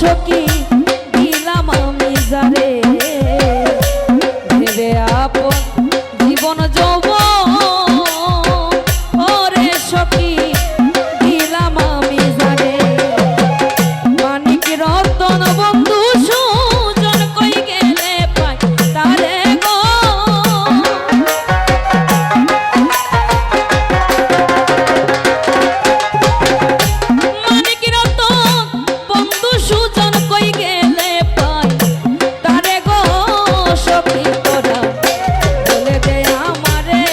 সখী দিলাম আমি যারে ভেবে আপন জীবন যৌবন ওরে সখী দিলাম আমি যারে মানিক রতন বন্ধু সুজন কই গেলে পাই তারে গো মানিক রতন বন্ধু সুজন কই গেলে পাই তারে গো সখী তোরা বলে দে আমারে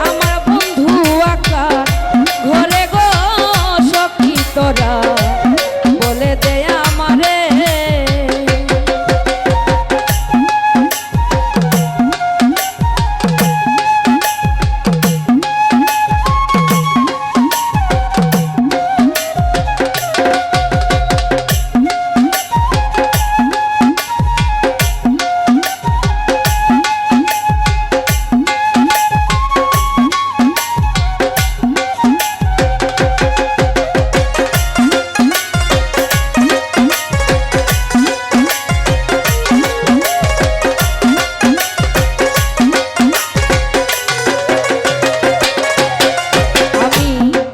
আমার বন্ধু আকার ঘরে গো সখী তোরা বলে দে আমারে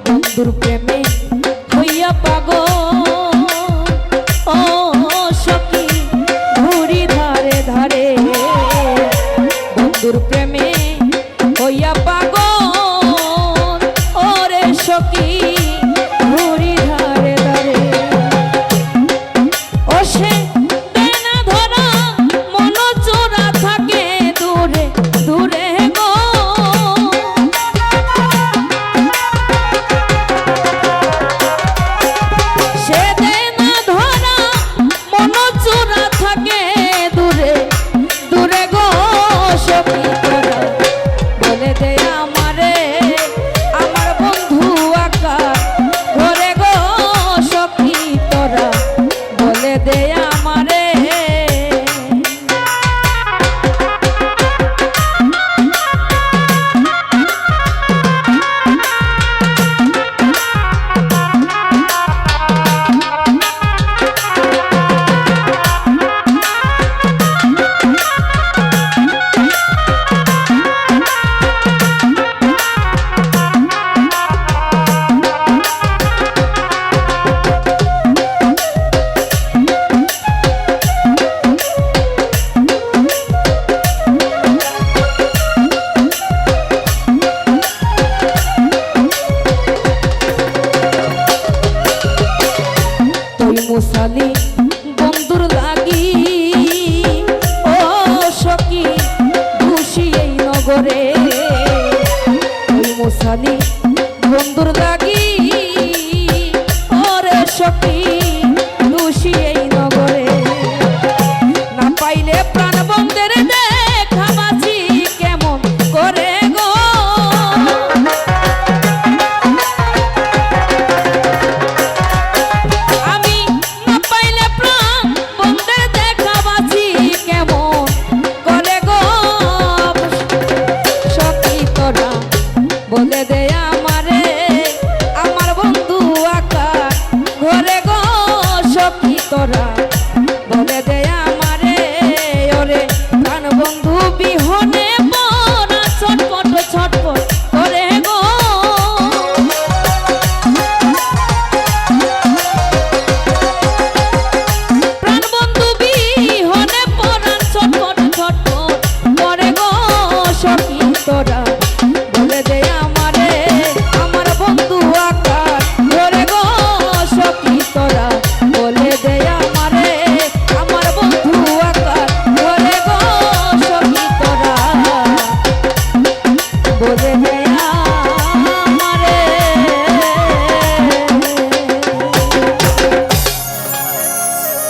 বন্ধুর প্রেমে হইয়া পাগল ও সখী ঘুরি ধারে ধারে বন্ধুর প্রেমে হইয়া পাগল ওরে সখী ঘুরি ধারে ধারে ও সে দেনা ধরা মন চোরা থাকে দূরে দূরে গো বলে দে আমারে আমার বন্ধু আকার ঘরে গো সখী তোরা বলে দে আমারে মুসালি বন্ধুর লাগি ও সখী খুশি এই নগরে মুসালি বন্ধুর লাগি ওরে সখী খুশি এই নগরে না পাইলে প্রাণ বন্ধের দেখা বাঁচি কেমন করে গো বলে দে আমারে আমার বন্ধু আকার ঘরে গো সখী তোরা